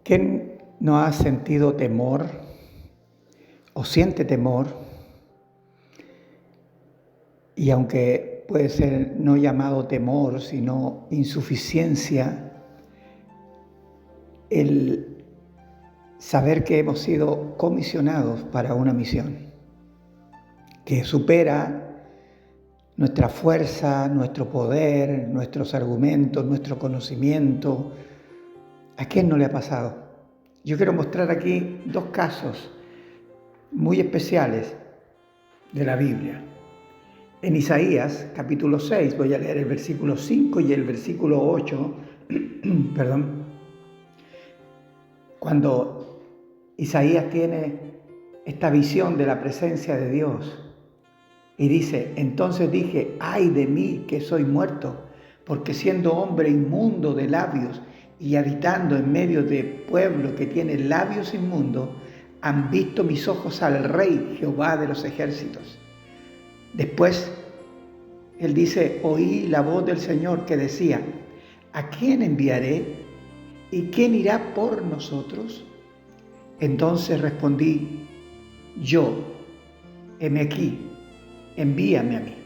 ¿Quién no ha sentido temor o siente temor? Y aunque puede ser no llamado temor, sino insuficiencia, el saber que hemos sido comisionados para una misión que supera nuestra fuerza, nuestro poder, nuestros argumentos, nuestro conocimiento. ¿A quién no le ha pasado? Yo quiero mostrar aquí dos casos muy especiales de la Biblia. En Isaías, capítulo 6, voy a leer el versículo 5 y el versículo 8, cuando Isaías tiene esta visión de la presencia de Dios y dice: entonces dije, ay de mí que soy muerto, porque siendo hombre inmundo de labios y habitando en medio de pueblo que tiene labios inmundos, han visto mis ojos al Rey Jehová de los ejércitos. Después, él dice: oí la voz del Señor que decía: ¿a quién enviaré? ¿Y quién irá por nosotros? Entonces respondí: yo, heme aquí, envíame a mí.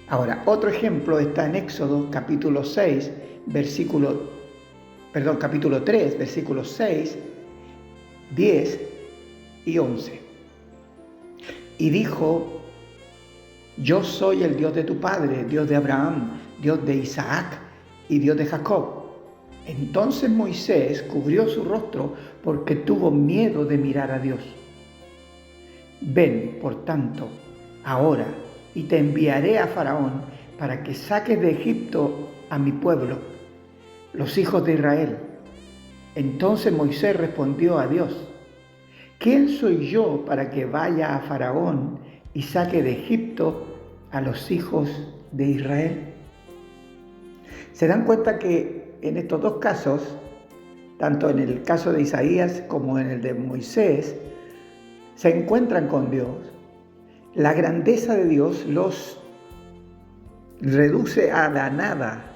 Ahora, otro ejemplo está en Éxodo capítulo 3, versículos 6, 10 y 11. Y dijo: yo soy el Dios de tu padre, Dios de Abraham, Dios de Isaac y Dios de Jacob. Entonces Moisés cubrió su rostro porque tuvo miedo de mirar a Dios. Ven, por tanto, ahora, y te enviaré a Faraón para que saques de Egipto a mi pueblo, los hijos de Israel. Entonces Moisés respondió a Dios: ¿quién soy yo para que vaya a Faraón y saque de Egipto a los hijos de Israel? ¿Se dan cuenta que en estos dos casos, tanto en el caso de Isaías como en el de Moisés, se encuentran con Dios? La grandeza de Dios los reduce a la nada.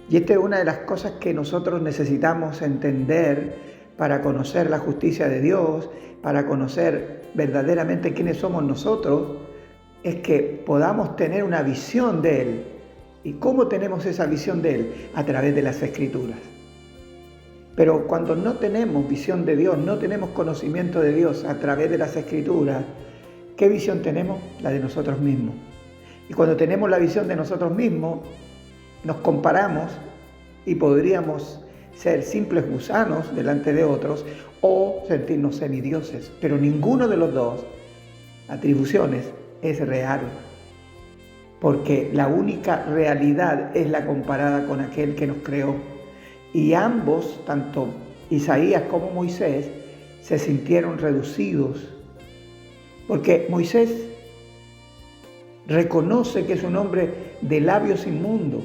Y esta es una de las cosas que nosotros necesitamos entender para conocer la justicia de Dios, para conocer verdaderamente quiénes somos nosotros, es que podamos tener una visión de Él. ¿Y cómo tenemos esa visión de Él? A través de las Escrituras. Pero cuando no tenemos visión de Dios, no tenemos conocimiento de Dios a través de las Escrituras, ¿qué visión tenemos? La de nosotros mismos. Y cuando tenemos la visión de nosotros mismos, nos comparamos y podríamos ser simples gusanos delante de otros o sentirnos semidioses. Pero ninguno de los dos atribuciones es real, porque la única realidad es la comparada con aquel que nos creó. Y ambos, tanto Isaías como Moisés, se sintieron reducidos, porque Moisés reconoce que es un hombre de labios inmundos,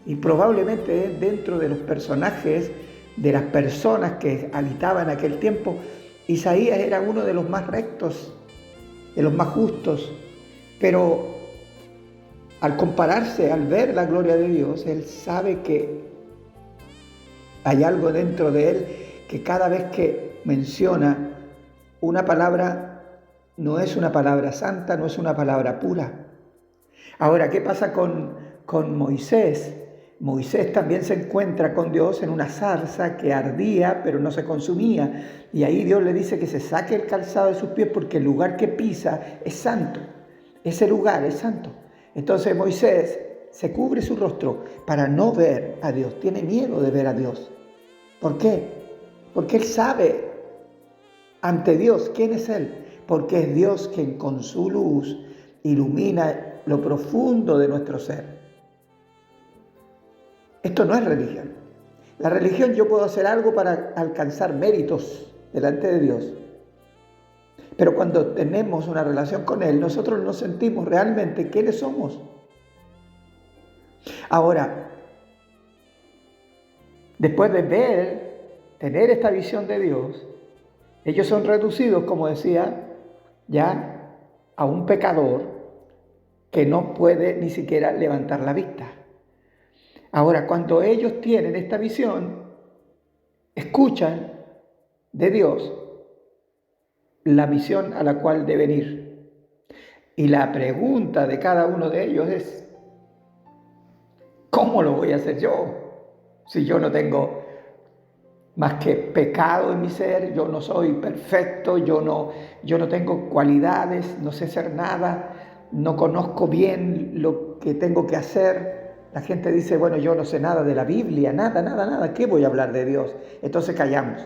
y probablemente dentro de los personajes, de las personas que habitaban en aquel tiempo, Isaías era uno de los más rectos, de los más justos, pero al compararse, al ver la gloria de Dios, él sabe que hay algo dentro de él que cada vez que menciona una palabra, no es una palabra santa, no es una palabra pura. Ahora, ¿qué pasa con Moisés? Moisés también se encuentra con Dios en una zarza que ardía, pero no se consumía. Y ahí Dios le dice que se saque el calzado de sus pies porque el lugar que pisa es santo. Ese lugar es santo. Entonces Moisés se cubre su rostro para no ver a Dios. Tiene miedo de ver a Dios. ¿Por qué? Porque él sabe ante Dios quién es Él. Porque es Dios quien con su luz ilumina lo profundo de nuestro ser. Esto no es religión. La religión, yo puedo hacer algo para alcanzar méritos delante de Dios. Pero cuando tenemos una relación con Él, nosotros nos sentimos realmente quiénes somos. Ahora, después de tener esta visión de Dios, ellos son reducidos, como decía, ya a un pecador que no puede ni siquiera levantar la vista. Ahora, cuando ellos tienen esta visión, escuchan de Dios la misión a la cual deben ir. Y la pregunta de cada uno de ellos es, ¿cómo lo voy a hacer yo? Si yo no tengo más que pecado en mi ser, yo no soy perfecto, yo no tengo cualidades, no sé hacer nada, no conozco bien lo que tengo que hacer. La gente dice, bueno, yo no sé nada de la Biblia, nada, ¿qué voy a hablar de Dios? Entonces callamos.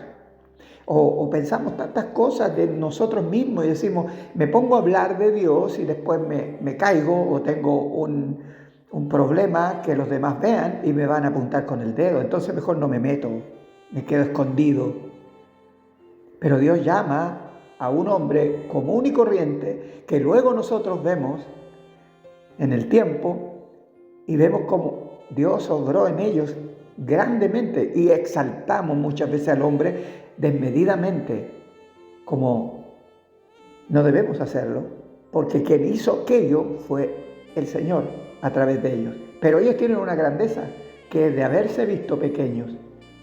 O pensamos tantas cosas de nosotros mismos y decimos, me pongo a hablar de Dios y después me caigo o tengo un problema que los demás vean y me van a apuntar con el dedo. Entonces mejor no me meto, me quedo escondido. Pero Dios llama a un hombre común y corriente que luego nosotros vemos en el tiempo y vemos cómo Dios obró en ellos grandemente y exaltamos muchas veces al hombre desmedidamente, como no debemos hacerlo, porque quien hizo aquello fue el Señor a través de ellos. Pero ellos tienen una grandeza, que es de haberse visto pequeños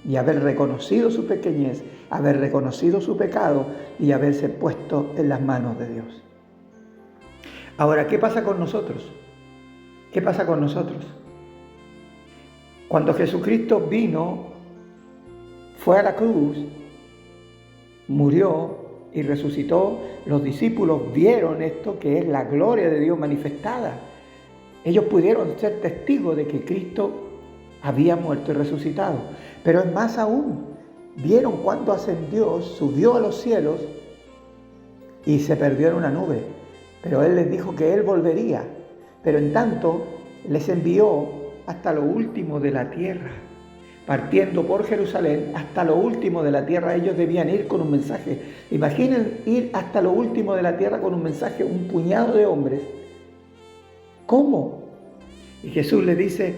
y haber reconocido su pequeñez, haber reconocido su pecado y haberse puesto en las manos de Dios. Ahora, ¿qué pasa con nosotros? ¿Qué pasa con nosotros? Cuando Jesucristo vino, fue a la cruz, murió y resucitó, los discípulos vieron esto que es la gloria de Dios manifestada. Ellos pudieron ser testigos de que Cristo había muerto y resucitado. Pero es más aún, vieron cuando ascendió, subió a los cielos y se perdió en una nube. Pero Él les dijo que Él volvería. Pero en tanto, les envió hasta lo último de la tierra. Partiendo por Jerusalén hasta lo último de la tierra, ellos debían ir con un mensaje. Imaginen ir hasta lo último de la tierra con un mensaje, un puñado de hombres. ¿Cómo? Y Jesús les dice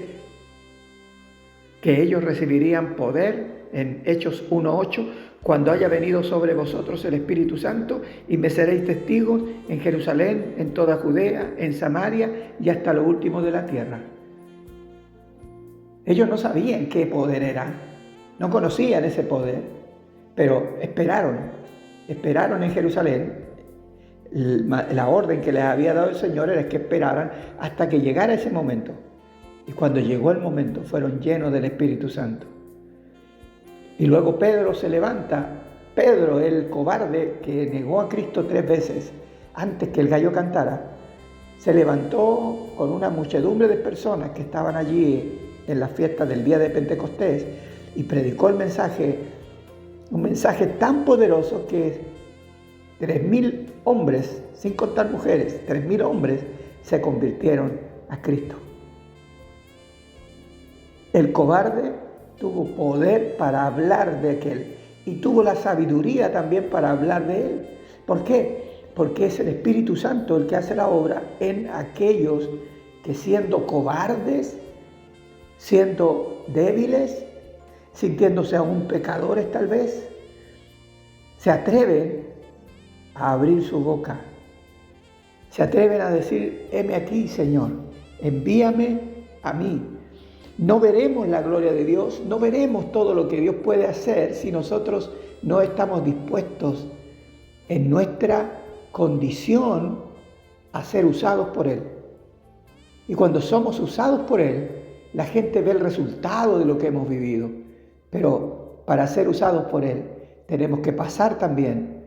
que ellos recibirían poder en Hechos 1:8, cuando haya venido sobre vosotros el Espíritu Santo, y me seréis testigos en Jerusalén, en toda Judea, en Samaria y hasta lo último de la tierra. Ellos no sabían qué poder era, no conocían ese poder, pero esperaron en Jerusalén. La orden que les había dado el Señor era que esperaran hasta que llegara ese momento. Y cuando llegó el momento, fueron llenos del Espíritu Santo. Y luego Pedro se levanta, Pedro, el cobarde que negó a Cristo 3 veces antes que el gallo cantara, se levantó con una muchedumbre de personas que estaban allí en las fiestas del día de Pentecostés y predicó el mensaje, un mensaje tan poderoso que 3.000 hombres, sin contar mujeres, 3.000 hombres se convirtieron a Cristo. El cobarde tuvo poder para hablar de aquel y tuvo la sabiduría también para hablar de él. ¿Por qué? Porque es el Espíritu Santo el que hace la obra en aquellos que, siendo cobardes, siendo débiles, sintiéndose aún pecadores tal vez, se atreven a abrir su boca, se atreven a decir: heme aquí, Señor, envíame a mí. No veremos la gloria de Dios, no veremos todo lo que Dios puede hacer si nosotros no estamos dispuestos en nuestra condición a ser usados por Él. Y cuando somos usados por Él, la gente ve el resultado de lo que hemos vivido. Pero para ser usados por Él, tenemos que pasar también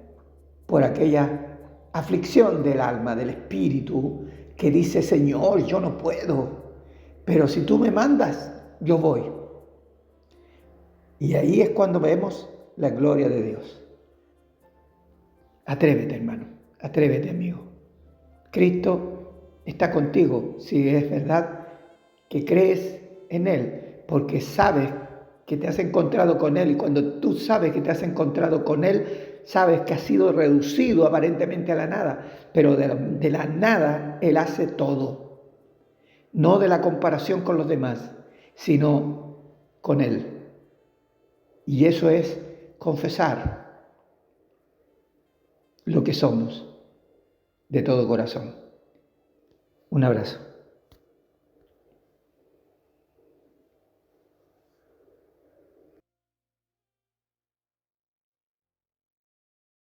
por aquella aflicción del alma, del espíritu, que dice: Señor, yo no puedo, pero si tú me mandas, yo voy. Y ahí es cuando vemos la gloria de Dios. Atrévete, hermano, atrévete, amigo. Cristo está contigo si es verdad que crees en Él, porque sabes que te has encontrado con Él, y cuando tú sabes que te has encontrado con Él, sabes que has sido reducido aparentemente a la nada, pero de la nada Él hace todo. No de la comparación con los demás, sino con Él. Y eso es confesar lo que somos de todo corazón. Un abrazo.